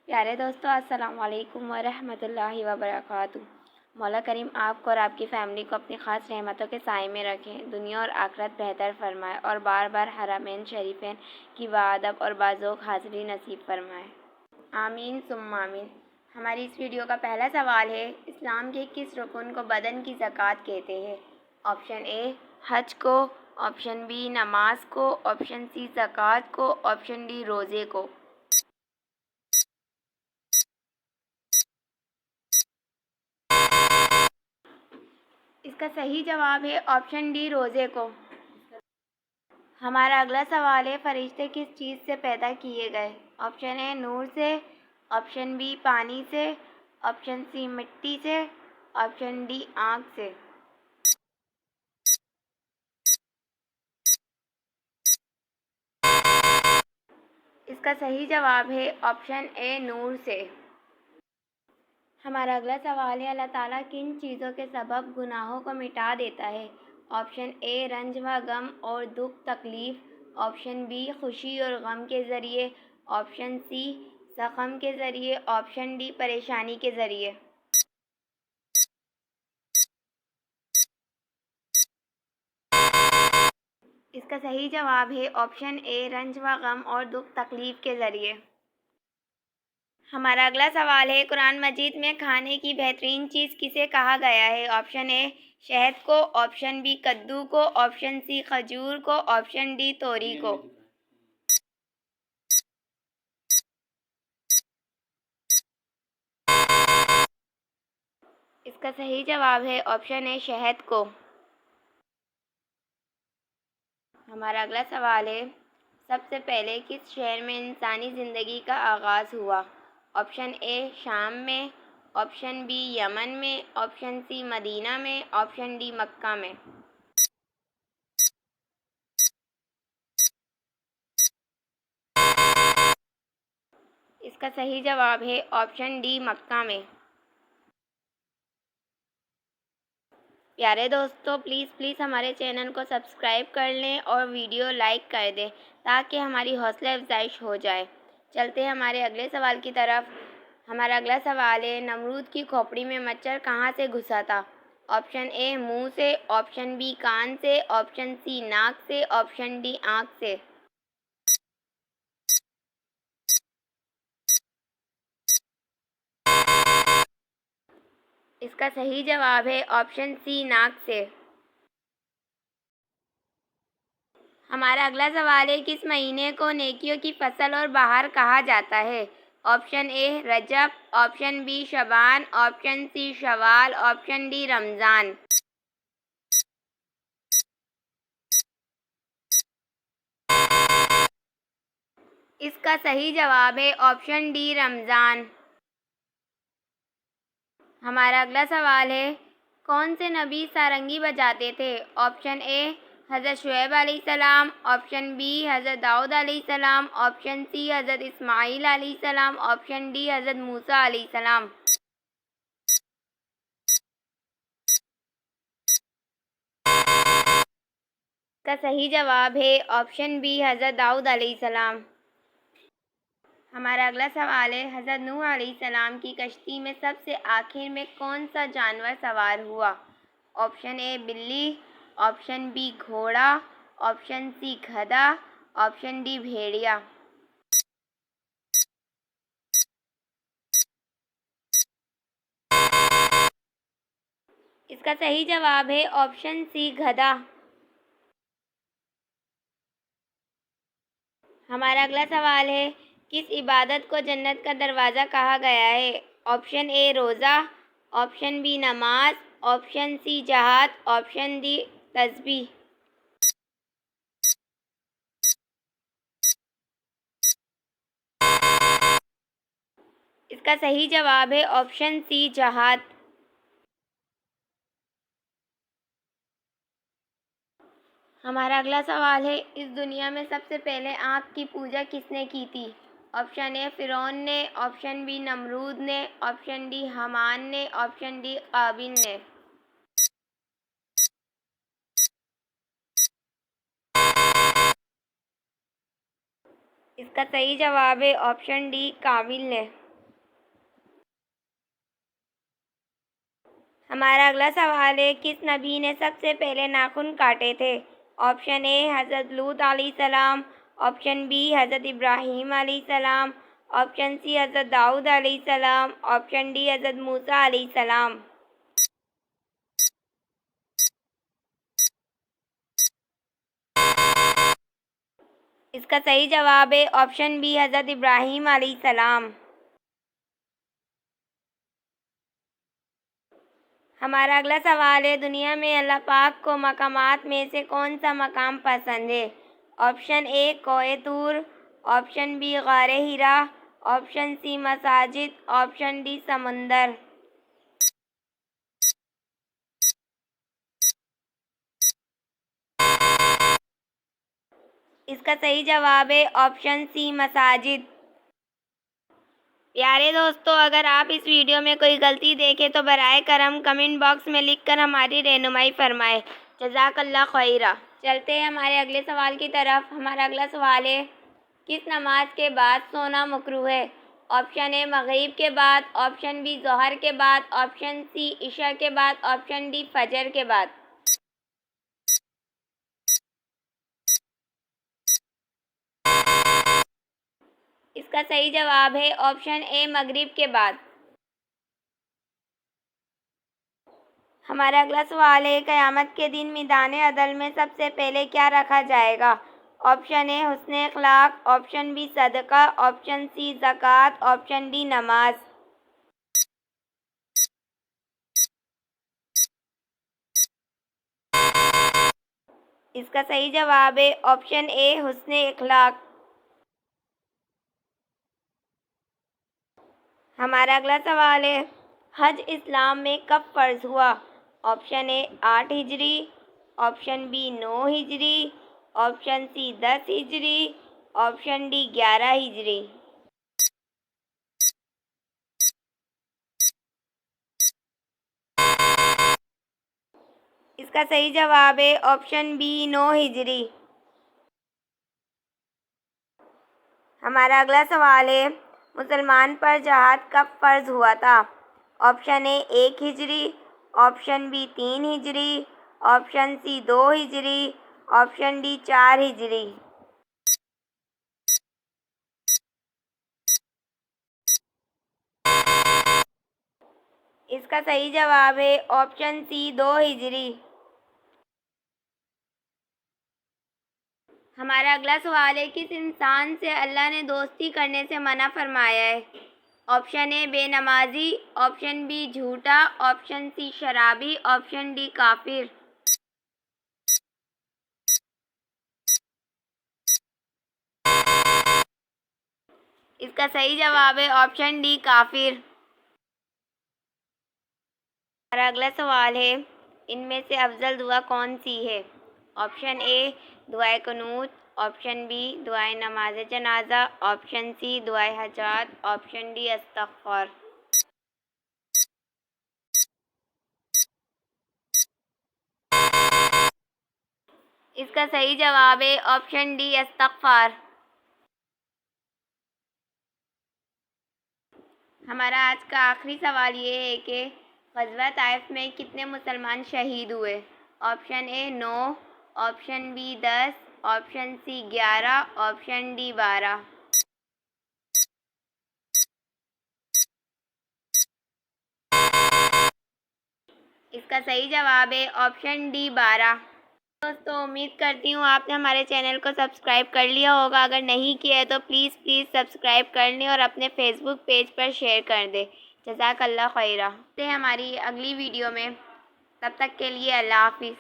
प्यारे दोस्तों, अस्सलाम वालेकुम वरहमतुल्लाहि वबरकातुहू। मौला करीम आपको और आपकी फ़ैमिली को अपनी ख़ास रहमतों के साए में रखें, दुनिया और आखिरत बेहतर फरमाए और बार बार हरमैन शरीफैन की बाअदब और बाज़ौक़ हाज़िरी नसीब फरमाए। आमीन सुम्मा आमीन। हमारी इस वीडियो का पहला सवाल है, इस्लाम के किस रुकन को बदन की ज़कात कहते हैं? ऑप्शन ए हज को, ऑप्शन बी नमाज को, ऑप्शन सी ज़कात को, ऑप्शन डी रोज़े को। इसका सही जवाब है ऑप्शन डी रोज़े को। हमारा अगला सवाल है, फरिश्ते किस चीज़ से पैदा किए गए? ऑप्शन ए नूर से, ऑप्शन बी पानी से, ऑप्शन सी मिट्टी से, ऑप्शन डी आग से। इसका सही जवाब है ऑप्शन ए नूर से। हमारा अगला सवाल है, अल्लाह ताला किन चीज़ों के सबब गुनाहों को मिटा देता है? ऑप्शन ए रंज व गम और दुख तकलीफ़, ऑप्शन बी खुशी और गम के ज़रिए, ऑप्शन सी ज़ख़म के ज़रिए, ऑप्शन डी परेशानी के ज़रिए। इसका सही जवाब है ऑप्शन ए रंज व गम और दुख तकलीफ़ के ज़रिए। हमारा अगला सवाल है, कुरान मजीद में खाने की बेहतरीन चीज़ किसे कहा गया है? ऑप्शन ए शहद को, ऑप्शन बी कद्दू को, ऑप्शन सी खजूर को, ऑप्शन डी तोरी को। इसका सही जवाब है ऑप्शन ए शहद को। हमारा अगला सवाल है, सबसे पहले किस शहर में इंसानी ज़िंदगी का आगाज़ हुआ? ऑप्शन ए शाम में, ऑप्शन बी यमन में, ऑप्शन सी मदीना में, ऑप्शन डी मक्का में। इसका सही जवाब है ऑप्शन डी मक्का में। प्यारे दोस्तों, प्लीज़ हमारे चैनल को सब्सक्राइब कर लें और वीडियो लाइक कर दें ताकि हमारी हौसला अफजाइश हो जाए। चलते हैं हमारे अगले सवाल की तरफ। हमारा अगला सवाल है, नमरूद की खोपड़ी में मच्छर कहाँ से घुसा था? ऑप्शन ए मुंह से, ऑप्शन बी कान से, ऑप्शन सी नाक से, ऑप्शन डी आँख से। इसका सही जवाब है ऑप्शन सी नाक से। हमारा अगला सवाल है, किस महीने को नेकियों की फसल और बहार कहा जाता है? ऑप्शन ए रजब, ऑप्शन बी शबान, ऑप्शन सी शवाल, ऑप्शन डी रमज़ान। इसका सही जवाब है ऑप्शन डी रमज़ान। हमारा अगला सवाल है, कौन से नबी सारंगी बजाते थे? ऑप्शन ए हज़रत शुएब अलैहिस्सलाम, ऑप्शन बी हज़रत दाऊद अलैहिस्सलाम, ऑप्शन सी हज़रत इस्माईल अलैहिस्सलाम, ऑप्शन डी हज़रत मूसा अलैहिस्सलाम। इसका सही जवाब है ऑप्शन बी हज़रत दाऊद अलैहिस्सलाम। हमारा अगला सवाल है, हज़रत नूह अलैहिस्सलाम की कश्ती में सबसे आखिर में कौन सा जानवर सवार हुआ? ऑप्शन ए बिल्ली, ऑप्शन बी घोड़ा, ऑप्शन सी गधा, ऑप्शन डी भेड़िया। इसका सही जवाब है ऑप्शन सी गधा। हमारा अगला सवाल है, किस इबादत को जन्नत का दरवाज़ा कहा गया है? ऑप्शन ए रोज़ा, ऑप्शन बी नमाज, ऑप्शन सी जहाद, ऑप्शन डी तस्बीह। इसका सही जवाब है ऑप्शन सी जहाद। हमारा अगला सवाल है, इस दुनिया में सबसे पहले आँख की पूजा किसने की थी? ऑप्शन ए फ़िरौन ने, ऑप्शन बी नमरूद ने, ऑप्शन डी हामान ने, ऑप्शन डी काबिल ने। इसका सही जवाब है ऑप्शन डी काबिल ने। हमारा अगला सवाल है, किस नबी ने सबसे पहले नाखून काटे थे? ऑप्शन ए हज़रत लूत अलैहिस्सलाम, ऑप्शन बी हज़रत इब्राहीम अलैहिस्सलाम, ऑप्शन सी हज़रत दाऊद अलैहिस्सलाम, ऑप्शन डी हज़रत मूसा अलैहिस्सलाम। इसका सही जवाब है ऑप्शन बी हज़रत इब्राहीम अलैहिस्सलाम। हमारा अगला सवाल है, दुनिया में अल्लाह पाक को मकामात में से कौन सा मकाम पसंद है? ऑप्शन ए कोहे तूर, ऑप्शन बी गारे हिरा, ऑप्शन सी मसाजिद, ऑप्शन डी समंदर। इसका सही जवाब है ऑप्शन सी मसाजिद। प्यारे दोस्तों, अगर आप इस वीडियो में कोई गलती देखें तो बराए करम कमेंट बॉक्स में लिखकर हमारी रहनुमाई फरमाएं। जज़ाकल्लाह खैरा। चलते हैं हमारे अगले सवाल की तरफ। हमारा अगला सवाल है, किस नमाज के बाद सोना मकरूह है? ऑप्शन ए मगरिब के बाद, ऑप्शन बी ज़ोहर के बाद, ऑप्शन सी इशा के बाद, ऑप्शन डी फजर के बाद। इसका सही जवाब है ऑप्शन ए मगरिब के बाद। हमारा अगला सवाल है, क़यामत के दिन मैदान अदल में सबसे पहले क्या रखा जाएगा? ऑप्शन ए हुस्न अखलाक, ऑप्शन बी सदका, ऑप्शन सी ज़कात, ऑप्शन डी नमाज। इसका सही जवाब है ऑप्शन ए हुस्न अखलाक। हमारा अगला सवाल है, हज इस्लाम में कब फ़र्ज़ हुआ? ऑप्शन ए 8 हिजरी, ऑप्शन बी 9 हिजरी, ऑप्शन सी 10 हिजरी, ऑप्शन डी 11 हिजरी। इसका सही जवाब है ऑप्शन बी 9 हिजरी। हमारा अगला सवाल है, मुसलमान पर जहाद कब फ़र्ज़ हुआ था? ऑप्शन ए 1 हिजरी, ऑप्शन बी 3 हिजरी, ऑप्शन सी 2 हिजरी, ऑप्शन डी 4 हिजरी। इसका सही जवाब है ऑप्शन सी 2 हिजरी। हमारा अगला सवाल है, किस इंसान से अल्लाह ने दोस्ती करने से मना फरमाया है? ऑप्शन ए बेनमाजी, ऑप्शन बी झूठा, ऑप्शन सी शराबी, ऑप्शन डी काफिर। इसका सही जवाब है ऑप्शन डी काफिर। हमारा अगला सवाल है, इनमें से अफजल दुआ कौन सी है? ऑप्शन ए दुआए कुनूत, ऑप्शन बी दुआए नमाज जनाजा, ऑप्शन सी दुआए हजात, ऑप्शन डी इस्तग़फ़ार। इसका सही जवाब है ऑप्शन डी इस्तग़फ़ार। हमारा आज का आखिरी सवाल ये है कि ग़ज़वा ताइफ में कितने मुसलमान शहीद हुए? Option A 9, option B 10, option C 11, option D 12। इसका सही जवाब है ऑप्शन डी 12। दोस्तों, उम्मीद करती हूँ आपने हमारे चैनल को सब्सक्राइब कर लिया होगा। अगर नहीं किया है तो प्लीज़ सब्सक्राइब कर लें और अपने फेसबुक पेज पर शेयर कर दें। जज़ाकल्लाह खैरा। मिलते हैं हमारी अगली वीडियो में। तब तक के लिए अल्लाह हाफ़िज़।